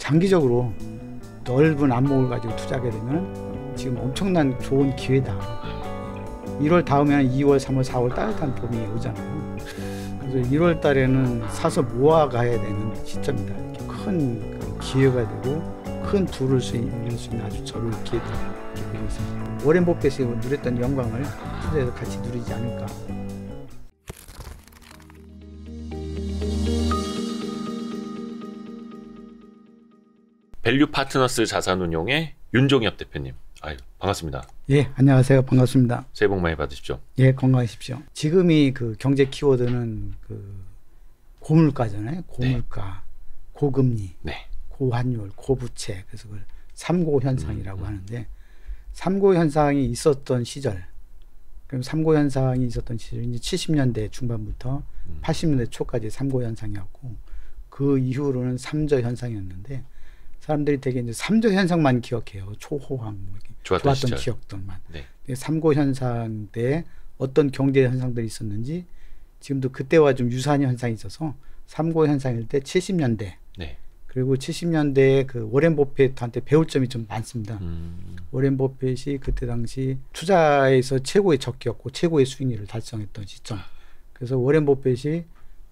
장기적으로 넓은 안목을 가지고 투자하게 되면 지금 엄청난 좋은 기회다. 1월 다음에는 2월, 3월, 4월 따뜻한 봄이 오잖아요. 그래서 1월 달에는 사서 모아가야 되는 시점이다. 이렇게 큰 기회가 되고 큰 부를 이룰 수 있는 아주 좋은 기회다. 이렇게 보고 있습니다. 워렌 버핏이 누렸던 영광을 투자해서 같이 누리지 않을까. 밸류 파트너스 자산운용의 윤종엽 대표님. 아유, 반갑습니다. 예, 안녕하세요. 반갑습니다. 새해 복 많이 받으십시오. 예, 건강하십시오. 지금이 그 경제 키워드는 그 고물가잖아요. 고물가, 네. 고금리, 네. 고환율, 고부채. 그래서 그걸 3고 현상이라고 하는데 3고 현상이 있었던 시절, 그럼 3고 현상이 있었던 시절이 이제 70년대 중반부터 80년대 초까지 3고 현상이었고 그 이후로는 3저 현상이었는데 사람들이 되게 이제 3저 현상만 기억해요. 초호황, 뭐 좋았던 기억들만. 네. 3고 현상 때 어떤 경제 현상들이 있었는지 지금도 그때와 좀 유사한 현상이 있어서 3고 현상일 때 70년대. 네. 그리고 70년대에 그 워렌 버핏한테 배울 점이 좀 많습니다. 워렌 버핏이 그때 당시 투자에서 최고의 적기였고 최고의 수익률을 달성했던 시점. 그래서 워렌 버핏이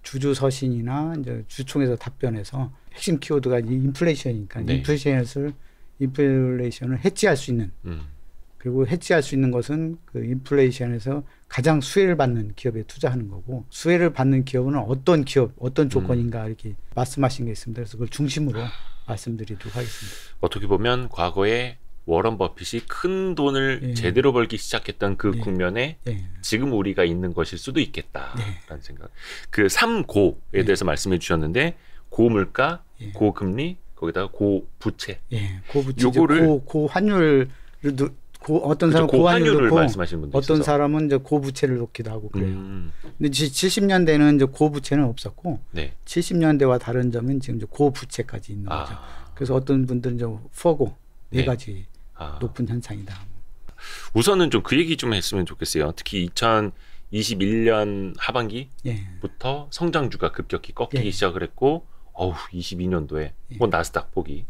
주주서신이나 이제 주총에서 답변해서 핵심 키워드가 인플레이션이니까 네. 인플레이션을 해지할 수 있는 그리고 해지할 수 있는 것은 그 인플레이션에서 가장 수혜를 받는 기업에 투자하는 거고 수혜를 받는 기업은 어떤 기업, 어떤 조건인가 이렇게 말씀하신 게 있습니다. 그래서 그걸 중심으로 말씀드리도록 하겠습니다. 어떻게 보면 과거에 워런 버핏이 큰 돈을 예. 제대로 벌기 시작했던 그 예. 국면에 예. 지금 우리가 있는 것일 수도 있겠다라는 예. 생각. 그 3고에 예. 대해서 말씀해 주셨는데 고물가, 예. 고금리, 거기다가 고부채. 예. 고부채. 요거를 고환율을 어떤 사람은 고환율을 놓고 어떤 사람은 이제 고부채를 놓기도 하고 그래요. 근데 70년대는 이제 고부채는 없었고 네. 70년대와 다른 점은 지금 이제 고부채까지 있는 거죠. 그래서 어떤 분들은 이제 포고 네 가지 높은 현상이다. 우선은 좀 그 얘기 좀 했으면 좋겠어요. 특히 2021년 하반기부터 예. 성장주가 급격히 꺾이기 예. 시작을 했고 22년도에 예. 나스닥 폭이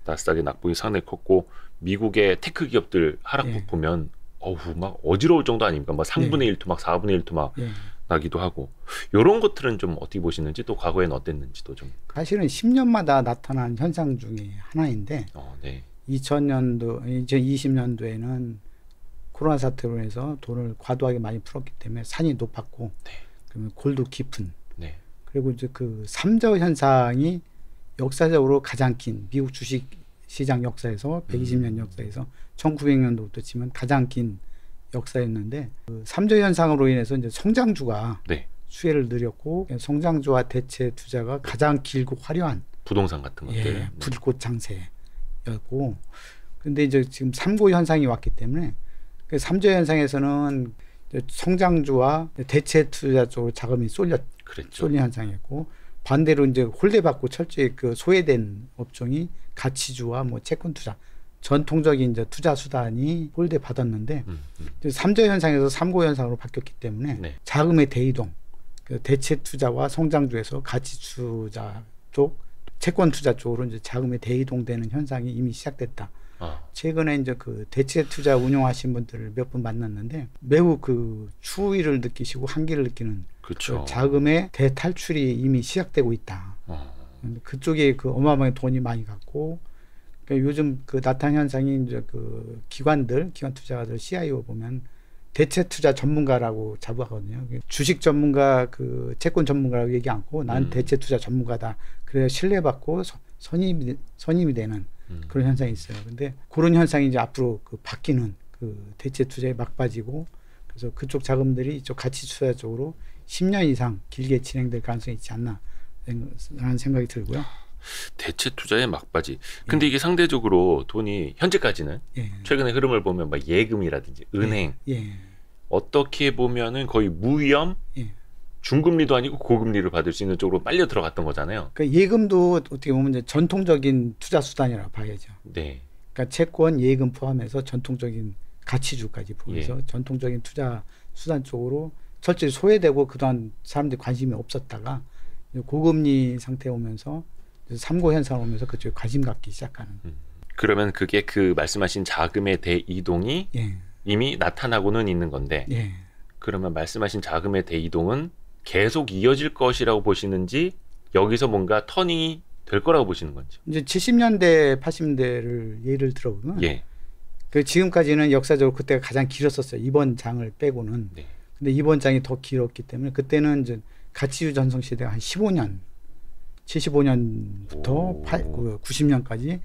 나스닥의 낙폭이 상당히 컸고 미국의 테크 기업들 하락폭 예. 보면 막 어지러울 정도 아닙니까? 막 3분의 1토막 4분의 1토막 나기도 하고 이런 것들은 좀 어떻게 보시는지 또 과거에는 어땠는지도 좀. 사실은 10년마다 나타난 현상 중에 하나인데 네. 2020년도에는 코로나 사태로 해서 돈을 과도하게 많이 풀었기 때문에 산이 높았고 네. 그러면 골도 깊은 네. 그리고 이제 그 3저 현상이 역사적으로 가장 긴 미국 주식 시장 역사에서 120년 역사에서 1900년도부터 치면 가장 긴 역사였는데 그 3저 현상으로 인해서 이제 성장주가 네. 수혜를 누렸고 성장주와 대체 투자가 가장 길고 화려한 부동산 같은 것들 예, 불꽃 장세였고 근데 이제 지금 3고 현상이 왔기 때문에 그 3저 현상에서는 성장주와 대체 투자 쪽으로 자금이 쏠린 현상이었고 반대로 이제 홀대받고 철저히 그 소외된 업종이 가치주와 뭐 채권 투자 전통적인 이제 투자 수단이 홀대 받았는데 3저 현상에서 3고 현상으로 바뀌었기 때문에 네. 자금의 대이동, 그 대체 투자와 성장주에서 가치 투자 쪽, 채권 투자 쪽으로 이제 자금의 대이동되는 현상이 이미 시작됐다. 최근에 이제 그 대체 투자 운용하신 분들을 몇 분 만났는데 매우 그 추위를 느끼시고 한기를 느끼는 그렇죠. 그 자금의 대탈출이 이미 시작되고 있다. 그쪽에 그 어마어마하게 돈이 많이 갔고 그러니까 요즘 그 나타난 현상이 이제 그 기관 투자가들 CIO 보면 대체 투자 전문가라고 자부하거든요. 주식 전문가, 그 채권 전문가라고 얘기 않고 난 대체 투자 전문가다. 그래야 신뢰받고 선임이 되는 그런 현상이 있어요. 근데 그런 현상이 이제 앞으로 그 바뀌는 그 대체 투자에 막빠지고 그래서 그쪽 자금들이 이쪽 가치 투자 쪽으로 10년 이상 길게 진행될 가능성이 있지 않나 라는 생각이 들고요. 대체 투자에 막바지. 근데 이게 상대적으로 돈이 현재까지는 최근의 흐름을 보면 막 예금이라든지 은행 어떻게 보면은 거의 무위험 중금리도 아니고 고금리를 받을 수 있는 쪽으로 빨려 들어갔던 거잖아요. 그러니까 예금도 어떻게 보면 이제 전통적인 투자 수단이라고 봐야죠. 네. 그러니까 채권, 예금 포함해서 전통적인 가치주까지 포함해서 전통적인 투자 수단 쪽으로 철저히 소외되고 그동안 사람들이 관심이 없었다가 고금리 상태에 오면서 그래서 3고 현상 오면서 그쪽에 관심 갖기 시작하는. 그러면 그게 그 말씀하신 자금의 대이동이 예. 이미 나타나고는 있는 건데 예. 그러면 말씀하신 자금의 대이동은 계속 이어질 것이라고 보시는지 여기서 뭔가 터닝이 될 거라고 보시는 건지. 이제 70년대, 80년대를 예를 들어보면 예. 그 지금까지는 역사적으로 그때가 가장 길었었어요. 이번 장을 빼고는. 네. 근데 이번 장이 더 길었기 때문에 그때는 이제 가치주 전성 시대가 한 15년, 75년부터 90년까지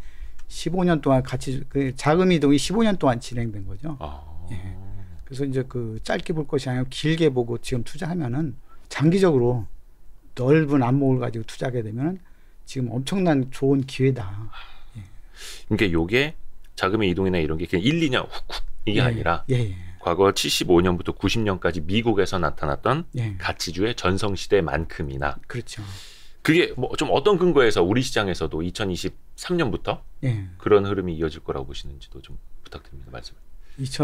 15년 동안 그 자금 이동이 15년 동안 진행된 거죠. 예. 그래서 이제 그 짧게 볼 것이 아니라 길게 보고 지금 투자하면은 장기적으로 넓은 안목을 가지고 투자하게 되면은 지금 엄청난 좋은 기회다. 예. 그러니까 요게 자금의 이동이나 이런 게 그냥 1, 2년 훅훅 이게 예. 아니라 예. 과거 75년부터 90년까지 미국에서 나타났던 예. 가치주의 전성시대만큼이나 그렇죠. 그게 뭐 좀 어떤 근거에서 우리 시장에서도 2023년부터 예. 그런 흐름이 이어질 거라고 보시는지도 좀 부탁드립니다. 말씀을. 이제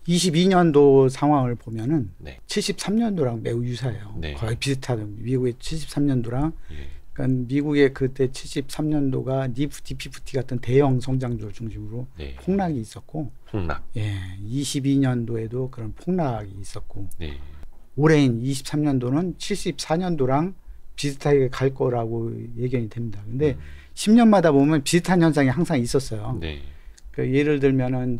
22년도 상황을 보면은 네. 73년도랑 매우 유사해요. 네. 거의 비슷하던 미국의 73년도랑 예. 그러니까 미국의 그때 73년도가 니프티, 피프티 같은 대형 성장주를 중심으로 네. 폭락이 있었고, 폭락. 예, 22년도에도 그런 폭락이 있었고, 네. 올해인 23년도는 74년도랑 비슷하게 갈 거라고 예견이 됩니다. 근데 10년마다 보면 비슷한 현상이 항상 있었어요. 네. 그 예를 들면은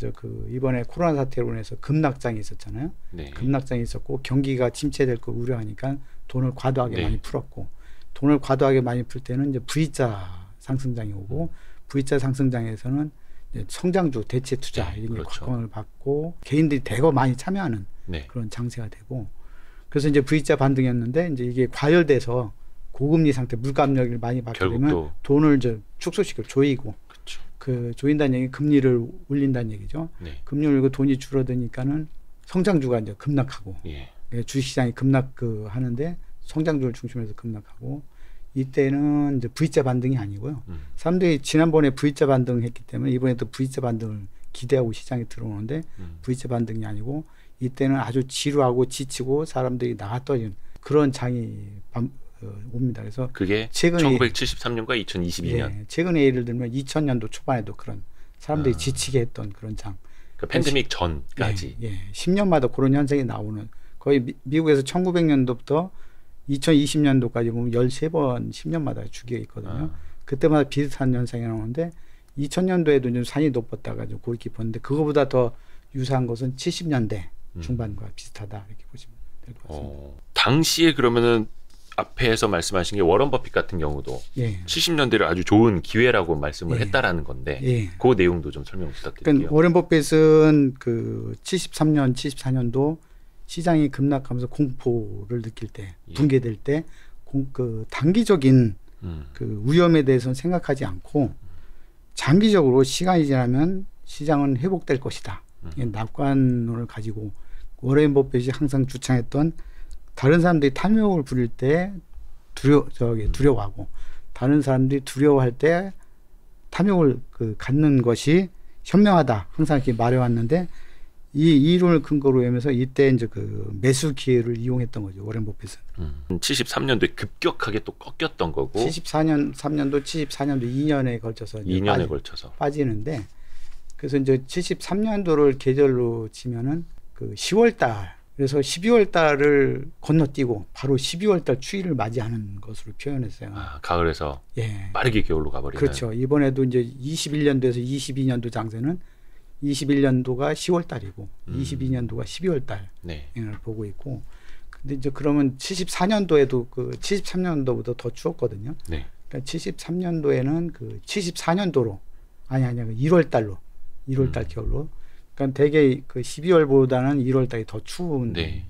이번에 코로나 사태로 인해서 급락장이 있었잖아요. 네. 급락장이 있었고 경기가 침체될 거 우려하니까 돈을 과도하게 네. 많이 풀었고, 돈을 과도하게 많이 풀 때는 이제 V자 상승장이 오고, V자 상승장에서는 이제 성장주 대체 투자 네, 이런 게 그렇죠. 각광을 받고 개인들이 대거 많이 참여하는 네. 그런 장세가 되고, 그래서 이제 V자 반등이었는데 이제 이게 과열돼서 고금리 상태 물감력을 많이 받게 되면 돈을 이제 축소시켜 조이고, 그렇죠. 그 조인다는 얘기 금리를 올린다는 얘기죠. 네. 금리를 올리고 돈이 줄어드니까는 성장주가 이제 급락하고, 예. 주식시장이 하는데 성장주를 중심으로 해서 급락하고, 이때는 이제 V자 반등이 아니고요. 사람들이 지난번에 V자 반등했기 때문에 이번에도 V자 반등을 기대하고 시장에 들어오는데 V자 반등이 아니고, 이때는 아주 지루하고 지치고 사람들이 나가 떨어지는 그런 장이 옵니다. 그래서 그게 최근에 1973년과 2022년. 예, 최근에 예를 들면 2000년도 초반에도 그런 사람들이 지치게 했던 그런 장. 그 팬데믹 전까지. 예, 10년마다 그런 현상이 나오는, 거의 미국에서 1900년도부터 2020년도까지 보면 13번 10년마다 주기가 있거든요. 그때마다 비슷한 현상이 나오는데 2000년도에도 좀 산이 높았다가 좀 골 깊었는데, 그거보다 더 유사한 것은 70년대 중반과 비슷하다 이렇게 보시면 될 것 같습니다. 당시에 그러면은 앞에서 말씀하신 게 워런 버핏 같은 경우도 예. 70년대를 아주 좋은 기회라고 말씀을 예. 했다라는 건데 예. 그 내용도 좀 설명 부탁드릴게요. 그러니까 워런 버핏은 그 73년, 74년도 시장이 급락하면서 공포를 느낄 때, 붕괴될 때, 그 단기적인 그 위험에 대해서는 생각하지 않고 장기적으로 시간이 지나면 시장은 회복될 것이다. 낙관론을 가지고 워런 버핏이 항상 주창했던, 다른 사람들이 탐욕을 부릴 때 두려워하고, 다른 사람들이 두려워할 때 탐욕을 갖는 것이 현명하다. 항상 이렇게 말해왔는데, 이 이론을 근거로 하면서 이때 이제 그 매수 기회를 이용했던 거죠. 워런 버핏은. 73년도에 급격하게 또 꺾였던 거고. 74년도 2년에 걸쳐서 2년에 걸쳐서 빠지는데, 그래서 이제 73년도를 계절로 치면은 그 10월 달, 그래서 12월 달을 건너뛰고 바로 12월 달 추위를 맞이하는 것으로 표현했어요. 가을에서 예. 빠르게 겨울로 가버리는. 그렇죠. 이번에도 이제 21년도에서 22년도 장세는 21년도가 10월 달이고 22년도가 12월 달을 네. 보고 있고, 근데 이제 그러면 74년도에도 그 73년도보다 더 추웠거든요. 네. 그러니까 73년도에는 그 74년도로 아니 1월 달로 1월 달 겨울로, 그러니까 대개 그 12월보다는 1월 달이 더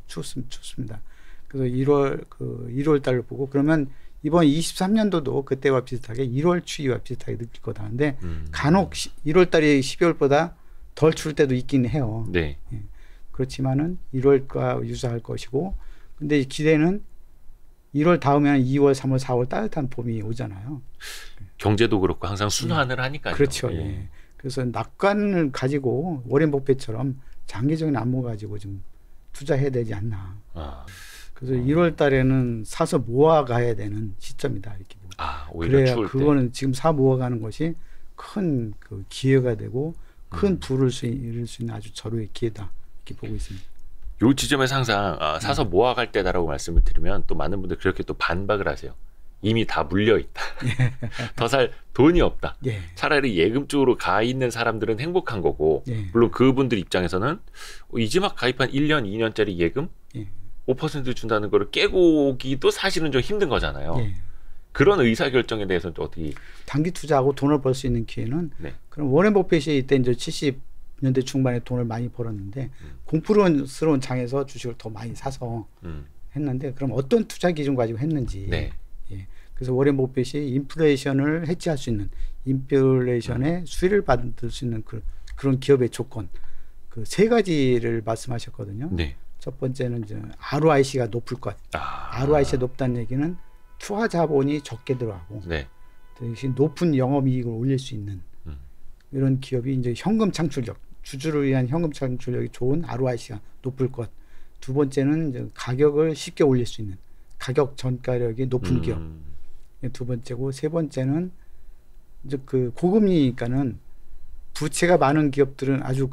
춥습니다. 그래서 1월 달로 보고, 그러면 이번 23년도도 그때와 비슷하게 1월 추위와 비슷하게 느낄 거다. 근데 간혹 1월 달이 12월보다 덜 추울 때도 있긴 해요. 네. 예. 그렇지만은 1월과 유사할 것이고, 근데 기대는 1월 다음에는 2월, 3월, 4월 따뜻한 봄이 오잖아요. 경제도 그렇고 항상 순환을 하니까요. 그렇죠. 예. 그래서 낙관을 가지고 워런 버핏처럼 장기적인 안목 가지고 좀 투자해야 되지 않나. 그래서 1월 달에는 사서 모아 가야 되는 시점이다 이렇게 보죠. 오히려 그래야 추울 그거는 때. 지금 사업 모아가는 것이 큰 그 기회가 되고 큰 부를 이룰 수 있는 아주 절호의 기회다 이렇게 보고 있습니다. 요 지점에서 항상 사서 모아갈 때다라고 말씀을 드리면 또 많은 분들 그렇게 또 반박을 하세요. 이미 다 물려 있다. 더 살 돈이 없다. 예. 차라리 예금 쪽으로 가 있는 사람들은 행복한 거고 예. 물론 그분들 입장에서는 이제 막 가입한 1년, 2년짜리 예금 예. 5% 준다는 거를 깨고 오기도 사실은 좀 힘든 거잖아요. 예. 그런 의사결정에 대해서는 또 어떻게 단기 투자하고 돈을 벌 수 있는 기회는 네. 그럼 워렌 버핏이 이때 이제 70년대 중반에 돈을 많이 벌었는데 공포스러운 장에서 주식을 더 많이 사서 했는데 그럼 어떤 투자 기준 가지고 했는지 네. 예. 그래서 워렌 버핏이 인플레이션을 해지할 수 있는 인플레이션의 수혜를 받을 수 있는 그런 기업의 조건 그 세 가지를 말씀하셨거든요. 네. 첫 번째는 이제 ROIC가 높을 것. ROIC가 높다는 얘기는 투하 자본이 적게 들어가고 네. 대신 높은 영업이익을 올릴 수 있는 이런 기업이 이제 현금 창출력, 주주를 위한 현금 창출력이 좋은 ROIC가 높을 것. 두 번째는 이제 가격을 쉽게 올릴 수 있는 가격 전가력이 높은 기업. 두 번째고 세 번째는 이제 그 고금리니까는 부채가 많은 기업들은 아주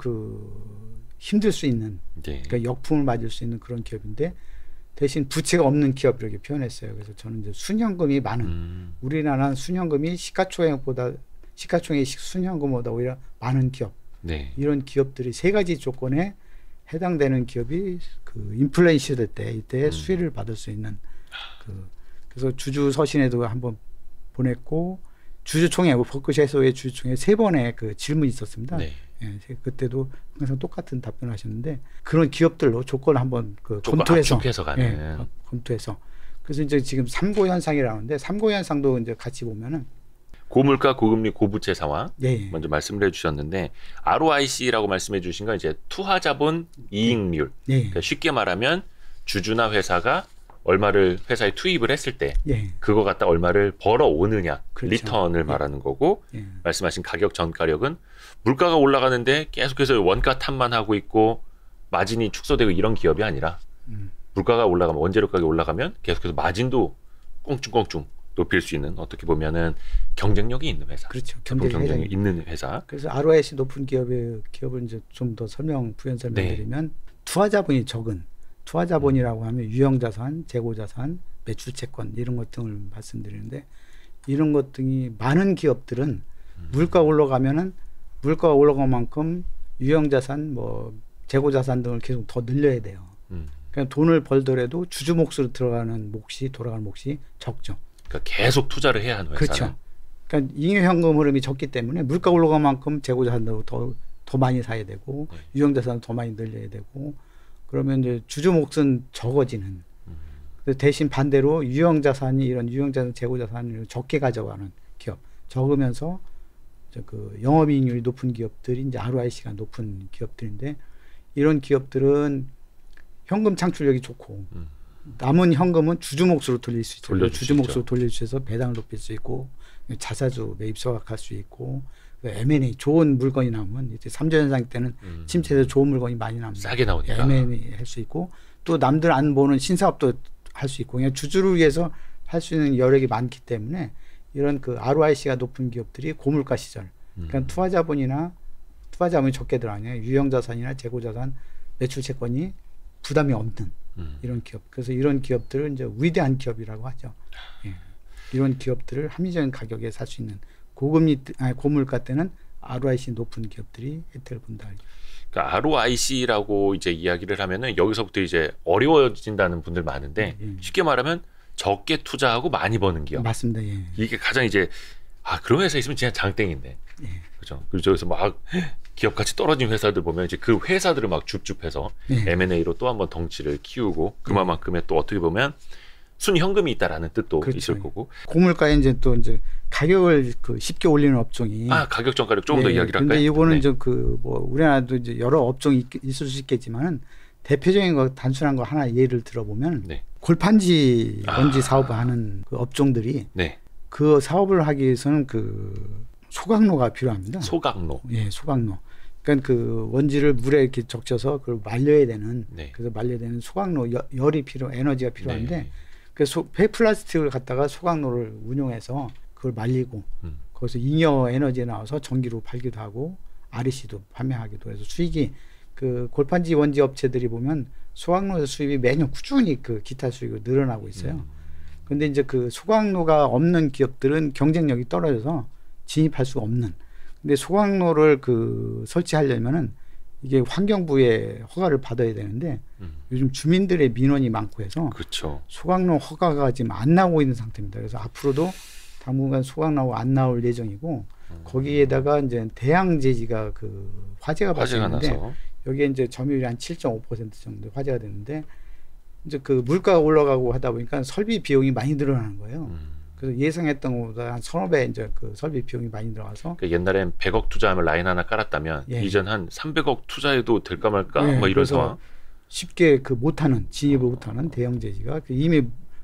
힘들 수 있는 네. 그러니까 역풍을 맞을 수 있는 그런 기업인데 대신 부채가 없는 기업 이렇게 표현했어요. 그래서 저는 이제 순현금이 많은 우리나라는 순현금이 시가총액 순현금보다 오히려 많은 기업. 네. 이런 기업들이 세 가지 조건에 해당되는 기업이 그 인플레이션 시대 때 이때 수혜를 받을 수 있는 그래서 주주 서신에도 한번 보냈고 주주총회 버크셔 해서의 주주총회 3번의 그 질문이 있었습니다. 네. 예, 그때도 항상 똑같은 답변을 하셨는데 그런 기업들로 조건을 한번 검토해서 압축해서 가는. 예, 검토해서 그래서 이제 지금 3고 현상이라는데 3고 현상도 이제 같이 보면은 고물가, 고금리, 고부채 상황 예. 먼저 말씀을 해주셨는데 ROIC라고 말씀해주신 건 이제 투하자본 이익률. 예. 그러니까 쉽게 말하면 주주나 회사가 얼마를 회사에 투입을 했을 때 예. 그거 갖다 얼마를 벌어오느냐 그렇죠. 리턴을 말하는 거고 예. 말씀하신 가격 전가력은 물가가 올라가는데 계속해서 원가 탓만 하고 있고 마진이 축소되고 이런 기업이 아니라 물가가 올라가면 원재료 가격이 올라가면 계속해서 마진도 꽁충꽁충 높일 수 있는 어떻게 보면은 경쟁력이 있는 회사. 그렇죠. 경쟁력이 있는 회사. 그래서 ROIC 높은 기업을 이제 좀 더 부연 설명드리면 투하자본이 적은 투하자본이라고 하면 유형자산, 재고자산, 매출채권 이런 것 등을 말씀드리는데 이런 것 등이 많은 기업들은 물가 올라가면은 물가가 올라간 만큼 유형자산, 재고자산 등을 계속 더 늘려야 돼요. 그러니까 돈을 벌더라도 주주 몫으로 돌아가는 몫이 적죠. 그러니까 계속 투자를 해야 하는 회사는. 그렇죠. 그러니까 잉여현금 흐름이 적기 때문에 물가 올라간 만큼 재고자산도 더 많이 사야 되고 유형자산도 더 많이 늘려야 되고 그러면 이제 주주 몫은 적어지는. 대신 반대로 유형자산이 이런 유형자산, 재고자산을 적게 가져가는 기업, 적으면서 그 영업이익률이 높은 기업들이 이제 ROIC가 높은 기업들인데 이런 기업들은 현금 창출력이 좋고 남은 현금은 주주 몫으로 돌릴 수 있죠. 주주 몫으로 돌릴 수 있어서 배당을 높일 수 있고 자사주 매입 소각할 수 있고 M&A 좋은 물건이 나오면 이제 3조 현상 때는 침체에서 좋은 물건이 많이 나옵니다. 싸게 나오니까 M&A 할 수 있고 또 남들 안 보는 신사업도 할 수 있고 그냥 주주를 위해서 할 수 있는 여력이 많기 때문에 이런 그 ROIC가 높은 기업들이 고물가 시절 그러니까 투하자본이 적게 들어가냐 유형자산이나 재고자산 매출채권이 부담이 없는 이런 기업 그래서 이런 기업들을 이제 위대한 기업이라고 하죠. 예. 이런 기업들을 합리적인 가격에 살 수 있는 고물가 때는 ROIC 높은 기업들이 혜택을 본다. 그러니까 ROIC라고 이제 이야기를 하면은 여기서부터 이제 어려워진다는 분들 많은데 쉽게 말하면 적게 투자하고 많이 버는 기업. 맞습니다. 예. 이게 가장 이제 그런 회사 있으면 진짜 장땡인데. 예. 그렇죠. 그리고 저기서 막 기업 가치 떨어진 회사들 보면 이제 그 회사들을 막 줍줍해서 M&A로 또 한번 덩치를 키우고 그만큼의 또 어떻게 보면 순현금이 있다라는 뜻도 그렇죠. 있을 거고. 고물가에 이제 가격을 쉽게 올리는 업종이 가격 전가력 조금 더 이야기를 할까요? 근데 이거는 이제 우리나라도 이제 여러 업종이 있을 수 있겠지만은 대표적인 거 단순한 거 하나 예를 들어보면 골판지 원지 사업을 하는 그 업종들이 그 사업을 하기 위해서는 소각로가 필요합니다. 소각로. 예, 소각로. 그러니까 그 원지를 물에 이렇게 적셔서 그걸 말려야 되는 그래서 말려야 되는 소각로 열이 에너지가 필요한데 그래서 폐플라스틱을 갖다가 소각로를 운용해서 그걸 말리고 거기서 잉여 에너지 나와서 전기로 팔기도 하고 REC도 판매하기도 해서 수익이 그 골판지 원지 업체들이 보면 소각로 수입이 매년 꾸준히 그 기타 수익이 늘어나고 있어요. 근데 이제 그 소각로가 없는 기업들은 경쟁력이 떨어져서 진입할 수가 없는. 근데 소각로를 그 설치하려면은 이게 환경부의 허가를 받아야 되는데 요즘 주민들의 민원이 많고 해서 그렇죠. 소각로 허가가 지금 안 나오고 있는 상태입니다. 그래서 앞으로도 당분간 소각로가 안 나올 예정이고 거기에다가 이제 대양제지가 그 화재가 발생했는데 여기에 이제 점유율이 한 7.5% 정도 화재가 됐는데 이제 그 물가가 올라가고 하다 보니까 설비 비용이 많이 늘어나는 거예요. 그래서 예상했던 것보다 한 1,5배 이제 그 설비 비용이 많이 들어가서 그러니까 옛날엔 100억 투자하면 라인 하나 깔았다면 예. 이젠 한 300억 투자해도 될까 말까 예. 뭐 이런 상황. 쉽게 그 못하는 진입을 못하는 대형 제지가 이미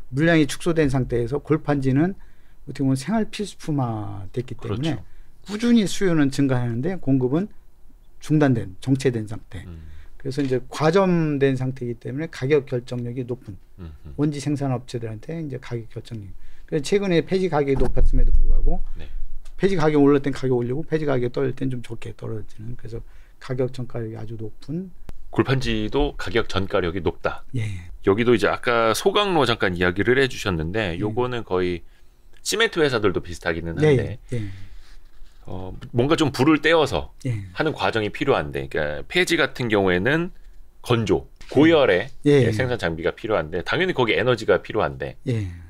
물량이 축소된 상태에서 골판지는 어떻게 보면 생활 필수품화 됐기 때문에 그렇죠. 꾸준히 수요는 증가하는데 공급은 중단된 정체된 상태. 그래서 이제 과점된 상태이기 때문에 가격 결정력이 높은 원지 생산업체들한테 이제 가격 결정력. 그래서 최근에 폐지 가격이 높았음에도 불구하고 네. 폐지 가격 올릴 땐 가격 올리고 폐지 가격이 떨어질 땐 좀 좋게 떨어지는 그래서 가격 전가력이 아주 높은 골판지도 가격 전가력이 높다. 예. 여기도 이제 아까 소각로 잠깐 이야기를 해주셨는데 요거는 거의 시멘트 회사들도 비슷하기는 한데 뭔가 좀 불을 떼어서 하는 과정이 필요한데 그러니까 폐지 같은 경우에는 건조 고열의 생산 장비가 필요한데 당연히 거기 에너지가 필요한데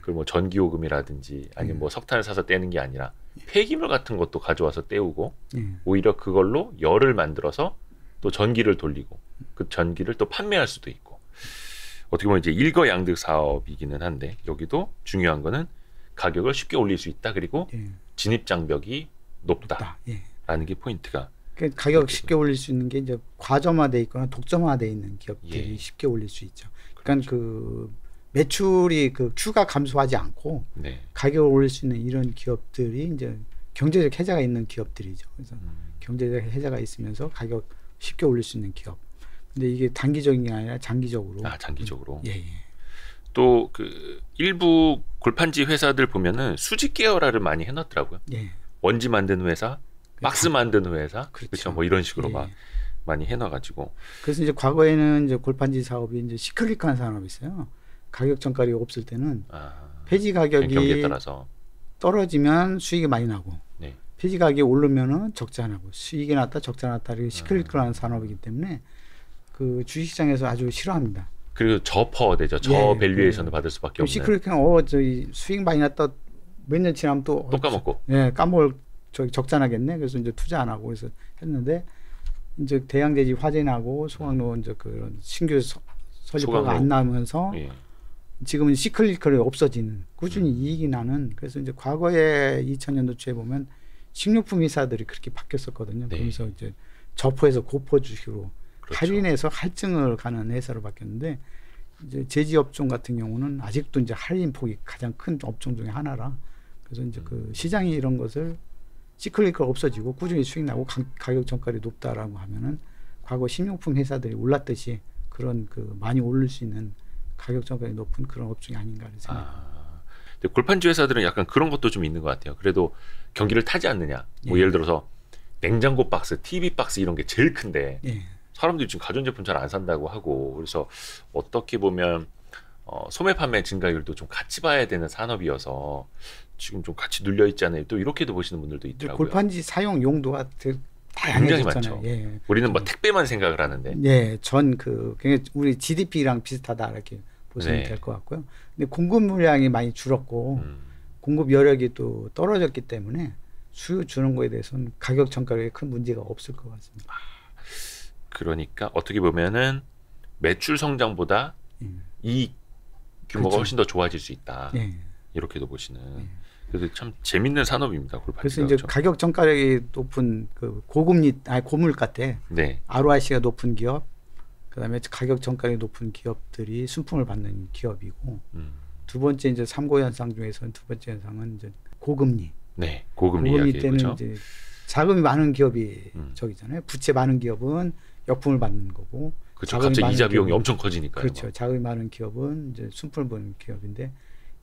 그걸 뭐 전기요금이라든지 아니면 뭐 석탄을 사서 떼는 게 아니라 폐기물 같은 것도 가져와서 떼우고 오히려 그걸로 열을 만들어서 또 전기를 돌리고 그 전기를 또 판매할 수도 있고 어떻게 보면 이제 일거양득 사업이기는 한데 여기도 중요한 거는 가격을 쉽게 올릴 수 있다 그리고 진입 장벽이 높다라는 게 포인트가 그러니까 가격 쉽게 올릴 수 있는 게 이제 과점화돼 있거나 독점화돼 있는 기업들이 쉽게 올릴 수 있죠. 그러니까 그 매출이 그 Q가 감소하지 않고 가격을 올릴 수 있는 이런 기업들이 이제 경제적 해자가 있는 기업들이죠. 그래서 경제적 해자가 있으면서 가격 쉽게 올릴 수 있는 기업. 근데 이게 단기적인 게 아니라 장기적으로. 장기적으로. 또 그 일부 골판지 회사들 보면은 수직 계열화를 많이 해놨더라고요. 원지 만드는 회사, 박스 만드는 회사, 그렇죠. 뭐 이런 식으로 막 많이 해놔가지고. 그래서 이제 과거에는 이제 골판지 사업이 이제 시클릭한 산업이 있어요. 가격 전가력이 없을 때는 폐지 가격이 경기에 따라서 떨어지면 수익이 많이 나고, 폐지 가격이 오르면은 적자 나고, 수익이 났다 적자 났다 이렇게 시클릭한 산업이기 때문에 그 주식시장에서 아주 싫어합니다. 그리고 저퍼되죠. 저 밸류에이션을 받을 수밖에 없는. 시크릿한 저희 수익 많이 났다 몇 년 지나면 또 까먹고. 까먹을 적자 나겠네. 그래서 이제 투자 안 하고 그래서 했는데 이제 대양제지 화재 나고 소각로 이제 그런 신규 설립화가 안 나오면서 지금은 시클리컬이 없어지는 꾸준히 이익이 나는 그래서 이제 과거에 2000년도 초에 보면 식료품 회사들이 그렇게 바뀌었었거든요. 그러면서 이제 저포에서 고포 주식으로 할인해서 할증을 가는 회사로 바뀌었는데 이제 제지 업종 같은 경우는 아직도 이제 할인 폭이 가장 큰 업종 중에 하나라. 그래서 이제 그 시장이 이런 것을 시클리컬 없어지고 꾸준히 수익 나고 가격 전가율이 높다라고 하면은 과거 식료품 회사들이 올랐듯이 그런 그 많이 오를 수 있는 가격 전가율이 높은 그런 업종이 아닌가를 생각합니다. 근데 골판지 회사들은 약간 그런 것도 좀 있는 것 같아요. 그래도 경기를 타지 않느냐. 뭐 예를 들어서 냉장고 박스, TV 박스 이런 게 제일 큰데 사람들이 지금 가전제품 잘 안 산다고 하고 그래서 어떻게 보면 소매 판매 증가율도 좀 같이 봐야 되는 산업이어서 지금 좀 같이 눌려 있지 않아요. 또 이렇게도 보시는 분들도 있더라고요. 골판지 사용 용도가 굉장히 많죠. 우리는 뭐 택배만 생각을 하는데. 우리 GDP랑 비슷하다 이렇게 보시면 될 것 같고요. 근데 공급 물량이 많이 줄었고 공급 여력이 또 떨어졌기 때문에 수요 주는 거에 대해서는 가격 전가력에 큰 문제가 없을 것 같습니다. 그러니까 어떻게 보면은 매출 성장보다 이익 규모가 훨씬 더 좋아질 수 있다. 이렇게도 보시는. 그래서 참 재밌는 산업입니다. 골판지가. 그래서 이제 가격 전가력이 높은 그 고물 같아. ROIC가 높은 기업, 그다음에 가격 전가력이 높은 기업들이 순풍을 받는 기업이고, 두 번째 이제 3고 현상 중에서는 두 번째 현상은 이제 고금리. 고금리 때는 그렇죠? 이제 자금이 많은 기업이 저기잖아요. 부채 많은 기업은 역풍을 받는 거고. 그렇죠. 갑자기 이자 비용이 엄청 커지니까요. 그렇죠. 자금이 많은 기업은 이제 순풍을 보는 기업인데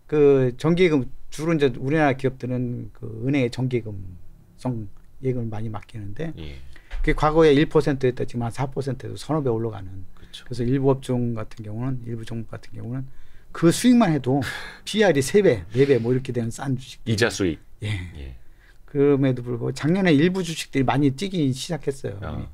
그 정기예금 주로 이제 우리나라 기업들은 그 은행에 정기예금성 예금을 많이 맡기는데 예. 그게 과거에 1%였다 지금 한 4%에도 서너 배 올라가는. 그렇죠. 그래서 일부 업종 같은 경우는 일부 종목 같은 경우는 그 수익만 해도 PR이 3배, 4배 뭐 이렇게 되는 싼 주식. 이자 수익. 예. 예. 그럼에도 불구하고 작년에 일부 주식들이 많이 뛰기 시작했어요.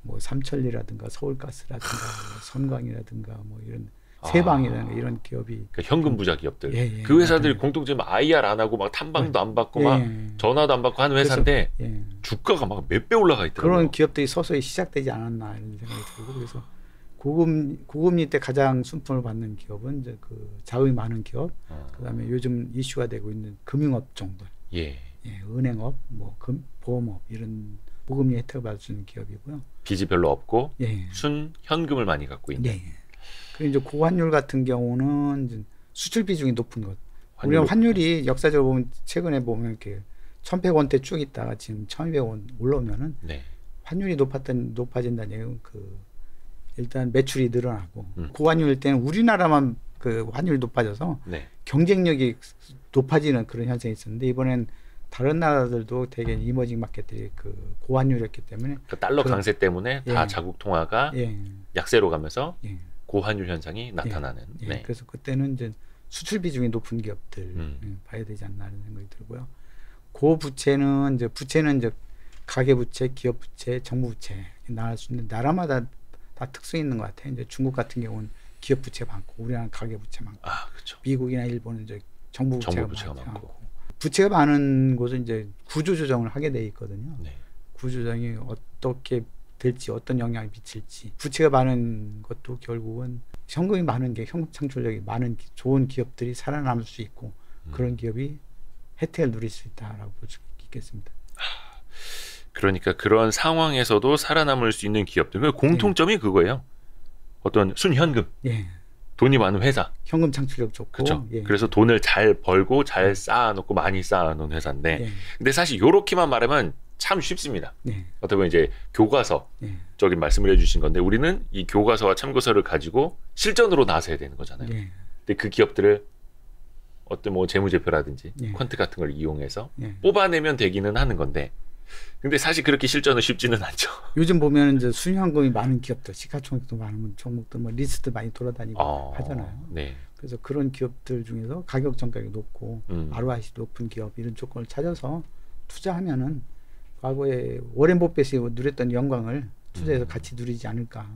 뭐 삼천리라든가 서울가스라든가 뭐 선광이라든가 뭐 이런 세방이라든가 이런 기업이 그러니까 현금 부자 기업들. 예, 예, 그 회사들이 맞아요. 공통점 IR 안 하고 막 탐방도 안 받고 예, 막 예. 전화도 안 받고 하는 회사인데 예. 주가가 막 몇 배 올라가 있더라고요. 그런 기업들이 서서히 시작되지 않았나 이런 생각이 들고 그래서 고금리 때 가장 순풍을 받는 기업은 이제 그 자금이 많은 기업, 그다음에 요즘 이슈가 되고 있는 금융업종들, 예. 예, 은행업, 뭐 보험업 이런 고금리 혜택을 받을 수 있는 기업이고요. 빚이 별로 없고 예. 순 현금을 많이 갖고 있는. 예. 그리고 이제 고환율 같은 경우는 이제 수출 비중이 높은 것. 우리가 환율이 역사적으로 보면 최근에 보면 이렇게 1,100원대 쭉 있다가 지금 1,200원 올라오면은 네. 환율이 높아진다는 얘기는 그 일단 매출이 늘어나고 고환율일 때는 우리나라만 그 환율이 높아져서 네. 경쟁력이 높아지는 그런 현상이 있었는데 이번엔 다른 나라들도 되게 이머징 마켓들이 그 고환율이었기 때문에 그 달러 강세 때문에 다 예. 자국 통화가 예. 약세로 가면서 예. 고환율 현상이 나타나는. 예. 네. 그래서 그때는 이제 수출 비중이 높은 기업들 봐야 되지 않나 하는 생각이 들고요. 고부채는 이제 가계부채, 기업부채, 정부부채 나올 수 있는데 나라마다 다 특성이 있는 것 같아요. 이제 중국 같은 경우는 기업부채 많고 우리나라는 가계부채 많고 그렇죠. 미국이나 일본은 이제 정부부채가 많고. 많고 부채가 많은 곳은 이제 구조조정을 하게 돼 있거든요. 네. 구조조정이 어떻게 될지 어떤 영향을 미칠지 부채가 많은 것도 결국은 현금이 많은 게 현금 창출력이 많은 좋은 기업들이 살아남을 수 있고 그런 기업이 혜택을 누릴 수 있다라고 볼 수 있겠습니다. 그러니까 그런 상황에서도 살아남을 수 있는 기업들 그 공통점이 그거예요. 어떤 순현금, 예. 돈이 많은 회사. 현금 창출력 좋고. 그렇죠. 예. 그래서 돈을 잘 벌고 잘 쌓아놓고 많이 쌓아놓은 회사인데, 예. 근데 사실 이렇게만 말하면 참 쉽습니다. 예. 어떻게 보면 이제 교과서 예. 적인 말씀을 해주신 건데 우리는 이 교과서와 참고서를 가지고 실전으로 나서야 되는 거잖아요. 예. 근데 그 기업들을 어떤 뭐 재무제표라든지 예. 퀀트 같은 걸 이용해서 예. 뽑아내면 되기는 하는 건데, 근데 사실 그렇게 실전은 쉽지는 않죠. 요즘 보면 이제 순현금이 많은 기업들, 시가총액도 많은 종목들, 뭐 리스트 많이 돌아다니고 하잖아요. 네. 그래서 그런 기업들 중에서 가격 정가격이 높고 ROIC 높은 기업 이런 조건을 찾아서 투자하면은 과거에 워렌 버핏이 누렸던 영광을 투자해서 같이 누리지 않을까